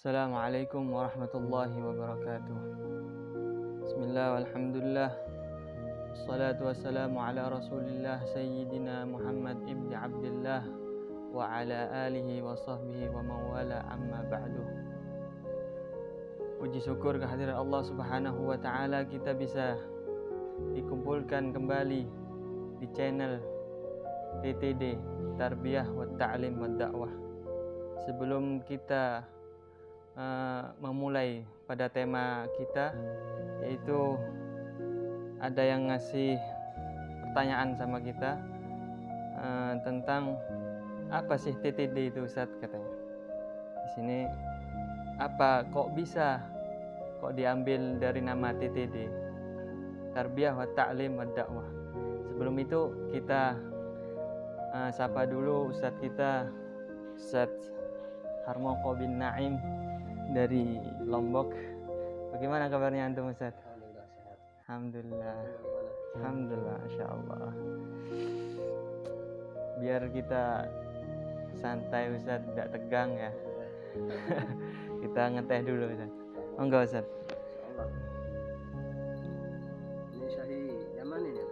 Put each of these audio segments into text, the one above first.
Assalamualaikum warahmatullahi wabarakatuh. Bismillah walhamdulillah. Wassalatu wassalamu ala rasulillah Sayyidina Muhammad ibni Abdullah wa ala alihi wa sahbihi wa mawala amma ba'du. Puji syukur kehadiran Allah subhanahu wa ta'ala, kita bisa dikumpulkan kembali di channel TTD Tarbiyah wa Ta'lim wa Da'wah. Sebelum kita memulai pada tema kita, yaitu ada yang ngasih pertanyaan sama kita tentang apa sih TTD itu, Ustadz, katanya. Di sini apa kok diambil dari nama TTD, Tarbiyah wa Ta'lim wa Da'wah. Sebelum itu kita sapa dulu Ustadz kita, Ustadz Harmoko bin Naim dari Lombok. Bagaimana kabarnya antum, Ustaz? Alhamdulillah sehat. Alhamdulillah, Masya Allah. Biar kita santai, Ustaz, tidak tegang ya. Kita ngeteh dulu, Ustaz. Enggak, Ustaz? Insyaallah. Ini Syahi Yamani nih,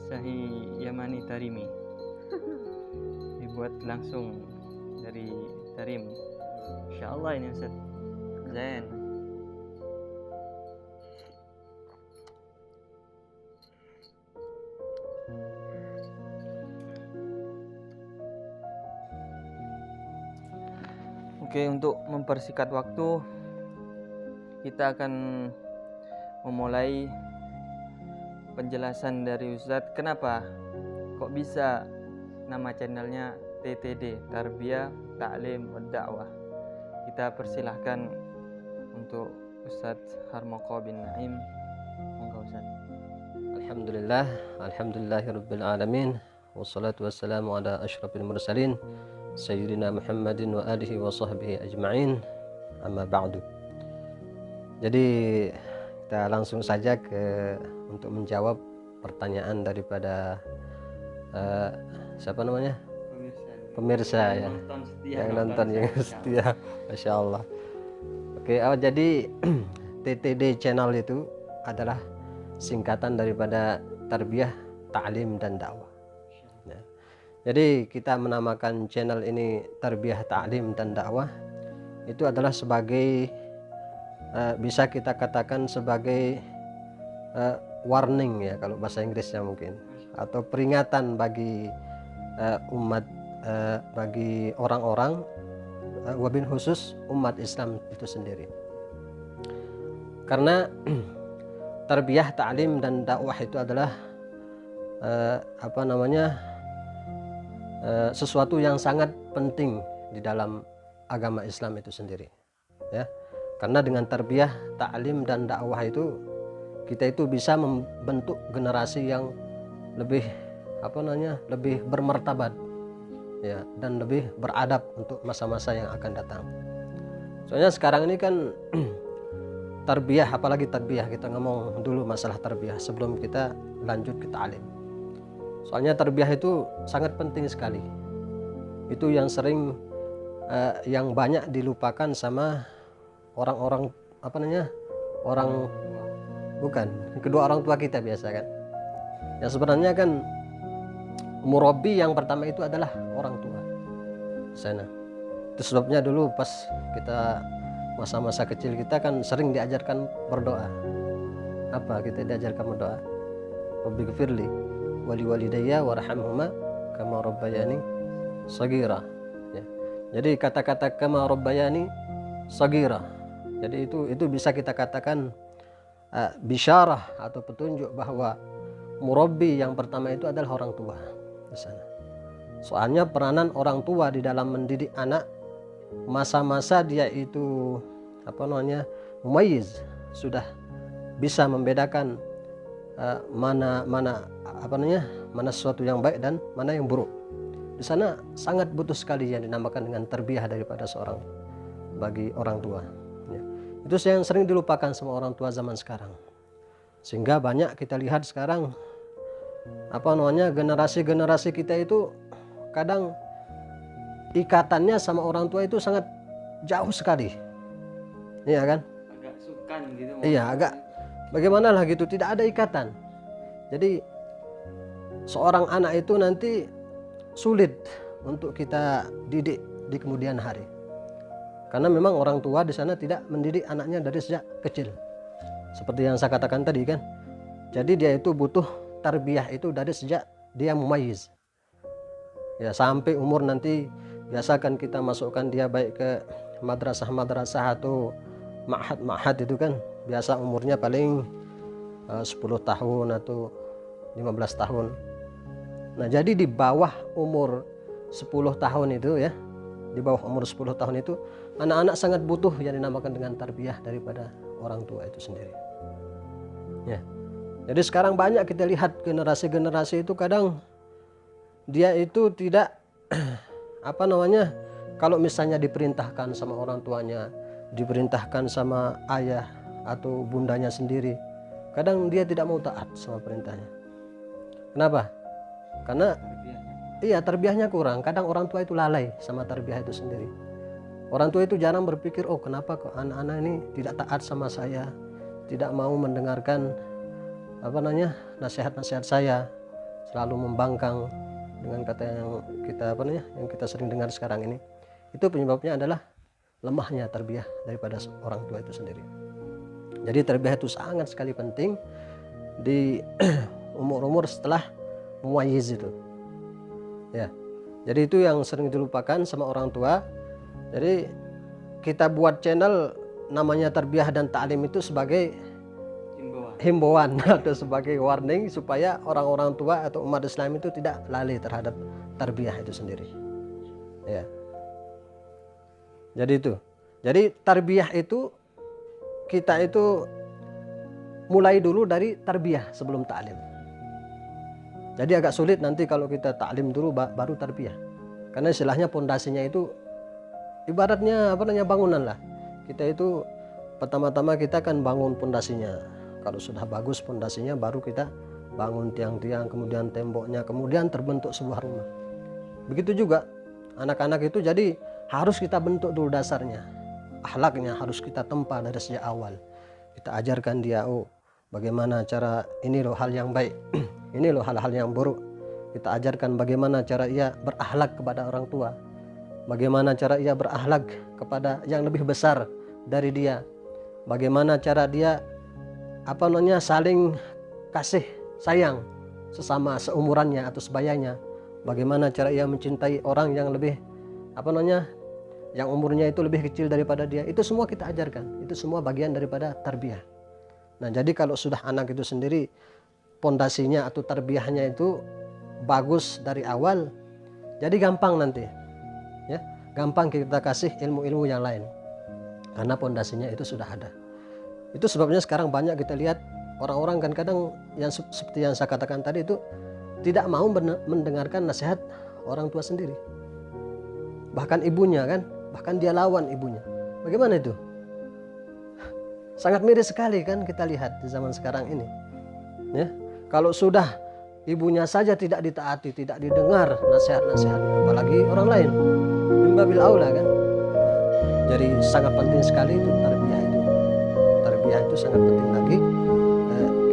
Syahi Yamani Tarimi. Dibuat langsung dari Tarim. Insya Allah ini, Ustaz. Zain. Oke, untuk mempersingkat waktu, kita akan memulai penjelasan dari Ustadz. Kenapa kok bisa nama channelnya TTD, Tarbiyah, Ta'lim, wa Da'wah. Kita persilahkan untuk Ustadz Harmoko bin Naim. Monggo, Ustadz. Alhamdulillahirabbil alamin. Wassalatu wassalamu ala asyrafil mursalin Sayyidina Muhammadin wa alihi wa sahbihi ajma'in. Amma ba'du. Jadi kita langsung saja untuk menjawab pertanyaan daripada siapa namanya? Pemirsa ya, yang nonton yang setia, Masya Allah. Oke, jadi TTD channel itu adalah singkatan daripada Tarbiyah, Ta'lim, dan Dakwah. Ya. Jadi kita menamakan channel ini Tarbiyah, Ta'lim, dan Dakwah itu adalah sebagai bisa kita katakan sebagai warning ya, kalau bahasa Inggrisnya mungkin, atau peringatan bagi umat, bagi orang-orang, wabil khusus umat Islam itu sendiri. Karena tarbiyah, ta'lim, dan dakwah itu adalah sesuatu yang sangat penting di dalam agama Islam itu sendiri ya. Karena dengan tarbiyah, ta'lim, dan dakwah itu kita itu bisa membentuk generasi yang lebih lebih bermartabat ya, dan lebih beradab untuk masa-masa yang akan datang. Soalnya sekarang ini kan tarbiyah, apalagi tarbiyah, kita ngomong dulu masalah tarbiyah sebelum kita lanjut ke ta'lim. Soalnya tarbiyah itu sangat penting sekali. Itu yang sering yang banyak dilupakan sama orang-orang kedua orang tua kita biasa kan. Ya sebenarnya kan murabbi yang pertama itu adalah orang tua sana. Itu sebabnya dulu pas kita masa-masa kecil kita kan sering diajarkan berdoa. Apa kita diajarkan berdoa? Rabbighfirli wali walidayya warhamhuma kama rabbayani shaghira. Ya. Jadi kata-kata kama rabbayani shaghira. Jadi itu bisa kita katakan bisyarah atau petunjuk bahwa murabbi yang pertama itu adalah orang tua di sana. Soalnya peranan orang tua di dalam mendidik anak, masa-masa dia itu mumayyiz, sudah bisa membedakan mana sesuatu yang baik dan mana yang buruk. Di sana sangat butuh sekali yang dinamakan dengan tarbiyah daripada seorang bagi orang tua ya. Itu yang sering dilupakan sama orang tua zaman sekarang, sehingga banyak kita lihat sekarang generasi kita itu kadang ikatannya sama orang tua itu sangat jauh sekali Iya kan? Agak sungkan gitu. Iya, agak bagaimana lah gitu, tidak ada ikatan. Jadi seorang anak itu nanti sulit untuk kita didik di kemudian hari. Karena memang orang tua di sana tidak mendidik anaknya dari sejak kecil. Seperti yang saya katakan tadi kan. Jadi dia itu butuh tarbiyah itu dari sejak dia mumayyiz. Ya, sampai umur nanti biasakan kita masukkan dia baik ke madrasah-madrasah atau ma'had itu kan. Biasa umurnya paling 10 tahun atau 15 tahun. Nah, jadi di bawah umur 10 tahun itu ya, di bawah umur 10 tahun itu anak-anak sangat butuh yang dinamakan dengan tarbiyah daripada orang tua itu sendiri. Ya. Jadi sekarang banyak kita lihat generasi-generasi itu kadang dia itu tidak kalau misalnya diperintahkan sama orang tuanya, diperintahkan sama ayah atau bundanya sendiri, kadang dia tidak mau taat sama perintahnya. Kenapa? Karena iya, tarbiyahnya kurang. Kadang orang tua itu lalai sama tarbiyah itu sendiri. Orang tua itu jarang berpikir, oh kenapa kok anak-anak ini tidak taat sama saya, tidak mau mendengarkan nasihat-nasihat saya, selalu membangkang dengan kata yang kita sering dengar sekarang ini. Itu penyebabnya adalah lemahnya tarbiyah daripada orang tua itu sendiri. Jadi tarbiyah itu sangat sekali penting di umur-umur setelah mumayyiz itu. Ya. Jadi itu yang sering dilupakan sama orang tua. Jadi kita buat channel namanya Tarbiyah dan Ta'lim itu sebagai himbauan atau sebagai warning supaya orang-orang tua atau umat Islam itu tidak lalai terhadap tarbiyah itu sendiri. Ya. Jadi itu. Jadi tarbiyah itu kita itu mulai dulu dari tarbiyah sebelum ta'lim. Jadi agak sulit nanti kalau kita ta'lim dulu baru tarbiyah. Karena istilahnya pondasinya itu ibaratnya bangunan lah. Kita itu pertama-tama kita kan bangun pondasinya. Kalau sudah bagus pondasinya baru kita bangun tiang-tiang, kemudian temboknya, kemudian terbentuk sebuah rumah. Begitu juga anak-anak itu jadi harus kita bentuk dulu dasarnya. Akhlaknya harus kita tempa dari sejak awal. Kita ajarkan dia, bagaimana cara, ini loh hal yang baik, ini loh hal-hal yang buruk. Kita ajarkan bagaimana cara ia berakhlak kepada orang tua, bagaimana cara ia berakhlak kepada yang lebih besar dari dia, bagaimana cara dia saling kasih sayang sesama seumurannya atau sebayanya, bagaimana cara ia mencintai orang yang lebih yang umurnya itu lebih kecil daripada dia. Itu semua kita ajarkan, itu semua bagian daripada tarbiyah. Nah, jadi kalau sudah anak itu sendiri pondasinya atau tarbiyahnya itu bagus dari awal, jadi gampang nanti ya, gampang kita kasih ilmu-ilmu yang lain karena pondasinya itu sudah ada. Itu sebabnya sekarang banyak kita lihat orang-orang kan kadang yang seperti yang saya katakan tadi itu tidak mau mendengarkan nasihat orang tua sendiri, bahkan ibunya kan, bahkan dia lawan ibunya. Bagaimana itu? Sangat miris sekali kan kita lihat di zaman sekarang ini ya. Kalau sudah ibunya saja tidak ditaati, tidak didengar nasihat-nasihatnya, apalagi orang lain, min babil aula kan. Jadi sangat penting sekali itu tarbiyah itu. Tarbiyah itu sangat penting lagi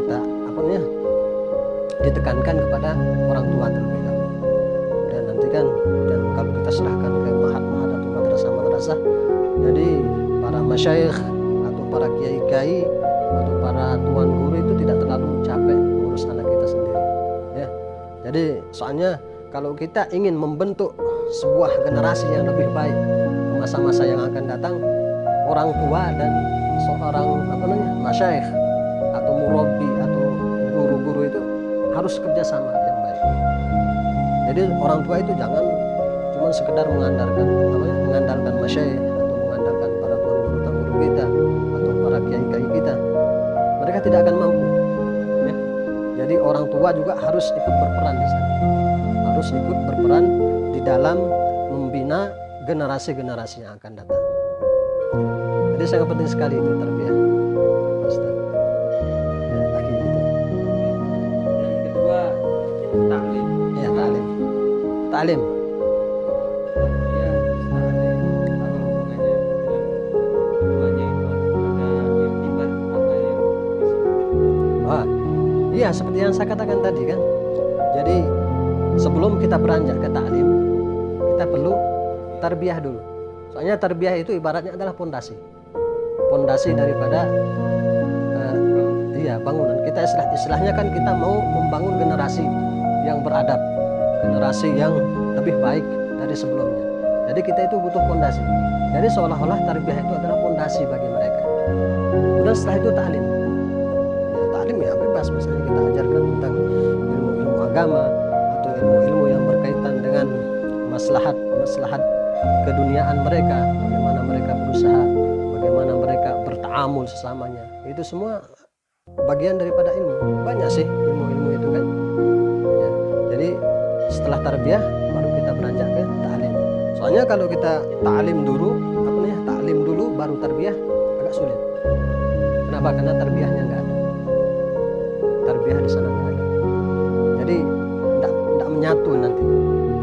kita ditekankan kepada orang tua terlebih dahulu. Dan nanti kan, dan kalau kita serahkan ke ma'had atau madrasah-madrasah, jadi para masyayikh atau para kiai-kiai atau para tuan guru itu tidak terlalu capek ngurus anak kita sendiri ya. Jadi soalnya kalau kita ingin membentuk sebuah generasi yang lebih baik ke masa-masa yang akan datang, orang tua dan seorang masyayikh atau murabbi atau guru-guru itu harus kerjasama yang baik. Jadi orang tua itu jangan cuma sekedar mengandalkan masyayikh atau mengandalkan para tuan guru kita atau para kiai-kiai kita. Mereka tidak akan mampu ya. Jadi orang tua juga harus ikut berperan di sana, harus ikut berperan di dalam membina generasi-generasi yang akan datang. Jadi sangat penting sekali itu tarbiyah, Ustaz. Ya, gitu. Yang kedua, ta'lim. Ya, ta'lim. Ta'lim. Ya, ta'lim. Apa hubungannya dengan keduanya itu? Iya, seperti yang saya katakan tadi kan. Jadi sebelum kita beranjak ke taklim, kita perlu tarbiyah dulu. Soalnya tarbiyah itu ibaratnya adalah pondasi. Pondasi daripada bangunan. Kita istilahnya kan kita mau membangun generasi yang beradab, generasi yang lebih baik dari sebelumnya. Jadi kita itu butuh pondasi. Jadi seolah-olah tarbiyah itu adalah pondasi bagi mereka. Kemudian setelah itu taklim. Ya, taklim ya bebas, misalnya kita ajarkan tentang ilmu-ilmu agama atau ilmu-ilmu yang berkaitan dengan maslahat keduniaan mereka, bagaimana mereka berusaha, bagaimana mereka bertaamul sesamanya. Itu semua bagian daripada ilmu. Banyak sih ilmu-ilmu itu kan. Ya, jadi setelah tarbiyah baru kita beranjak ke ta'lim. Soalnya kalau kita ta'lim dulu baru tarbiyah agak sulit. Kenapa? Karena tarbiyahnya nggak ada. Tarbiyah di sana nggak ada. Jadi tidak menyatu nanti.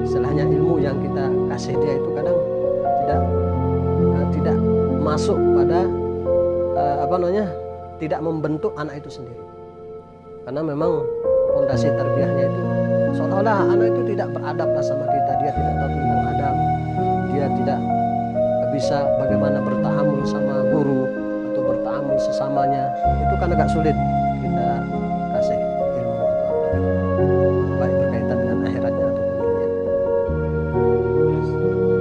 Istilahnya ilmu yang kita kasih dia itu kadang tidak masuk pada tidak membentuk anak itu sendiri. Karena memang fondasi tarbiyahnya itu seolah-olah anak itu tidak beradab lah sama kita, dia tidak tahu tentang adab, dia tidak bisa bagaimana bertaamul sama guru atau bertaamul sesamanya. Itu kan agak sulit kita kasih ilmu atau apa gitu, baik berkaitan dengan akhiratnya atau dunia. Terus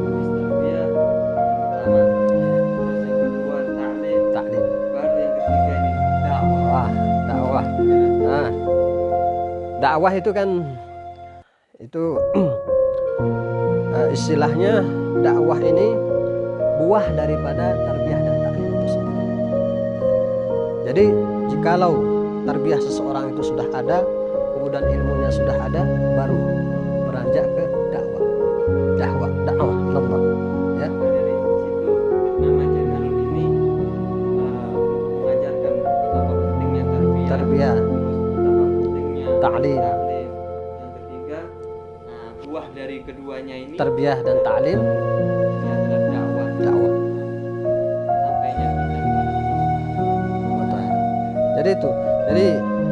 habis tarbiyah yang pertama, terus yang kedua taklim, baru yang ketiga ini dakwah. Nah, dakwah itu kan istilahnya dakwah ini buah daripada tarbiyah dan taklim itu sendiri. Jadi jikalau tarbiyah seseorang itu sudah ada, kemudian ilmunya sudah ada, baru beranjak ke dakwah ilallah. Ya. Dari situ nama channel ini mengajarkan betapa pentingnya tarbiyah, terus betapa pentingnya Ta'lim. Yang ketiga, buah dari keduanya ini Tarbiyah dan taklim, ini adalah dakwah. Sampainya kita kepada Allah. Jadi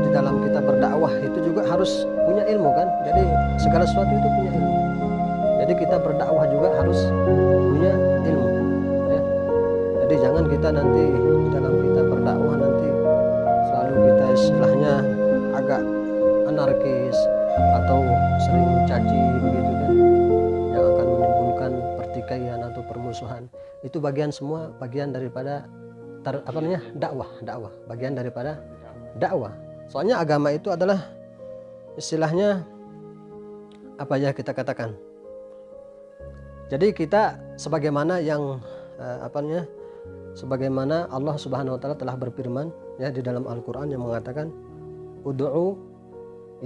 di dalam kita berdakwah itu juga harus punya ilmu kan. Jadi segala sesuatu itu punya ilmu. Jadi kita berdakwah juga harus punya ilmu. Ya. Jadi jangan kita nanti di dalam kita berdakwah nanti selalu kita istilahnya agak anarkis atau sering mencaci begitu kan, yang akan menimbulkan pertikaian atau permusuhan. Itu bagian daripada dakwah, bagian daripada dakwah. Soalnya agama itu adalah istilahnya apa ya kita katakan. Jadi kita sebagaimana sebagaimana Allah Subhanahu wa taala telah berfirman ya di dalam Al-Qur'an yang mengatakan ud'u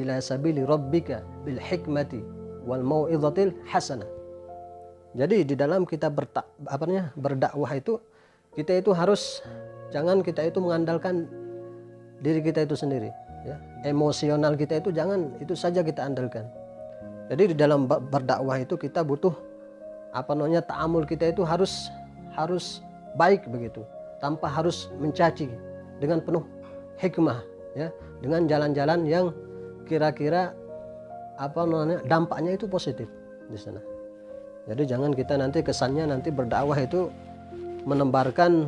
ila sabili rabbika bil hikmati wal mau'izatil hasanah. Jadi di dalam kita berdakwah itu kita itu harus jangan kita itu mengandalkan diri kita itu sendiri ya. Emosional kita itu jangan itu saja kita andalkan. Jadi di dalam berdakwah itu kita butuh ta'amul kita itu harus baik begitu, tanpa harus mencaci, dengan penuh hikmah ya, dengan jalan-jalan yang kira-kira dampaknya itu positif di sana. Jadi jangan kita nanti kesannya nanti berdakwah itu menebarkan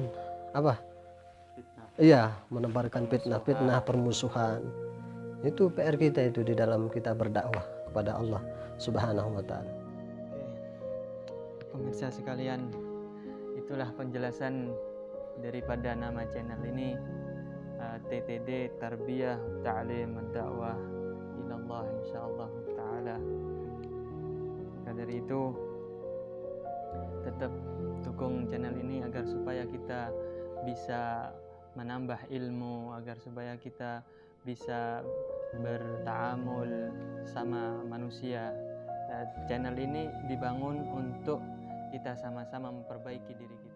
menebarkan fitnah, permusuhan. Itu PR kita itu di dalam kita berdakwah kepada Allah Subhanahu wa taala. Pemirsa sekalian, itulah penjelasan daripada nama channel ini, TTD Tarbiyah Ta'lim Dakwah Ilallah insyaallah taala. Maka dari itu tetap dukung channel ini agar supaya kita bisa menambah ilmu, agar supaya kita bisa bertaamul sama manusia. Channel ini dibangun untuk kita sama-sama memperbaiki diri kita.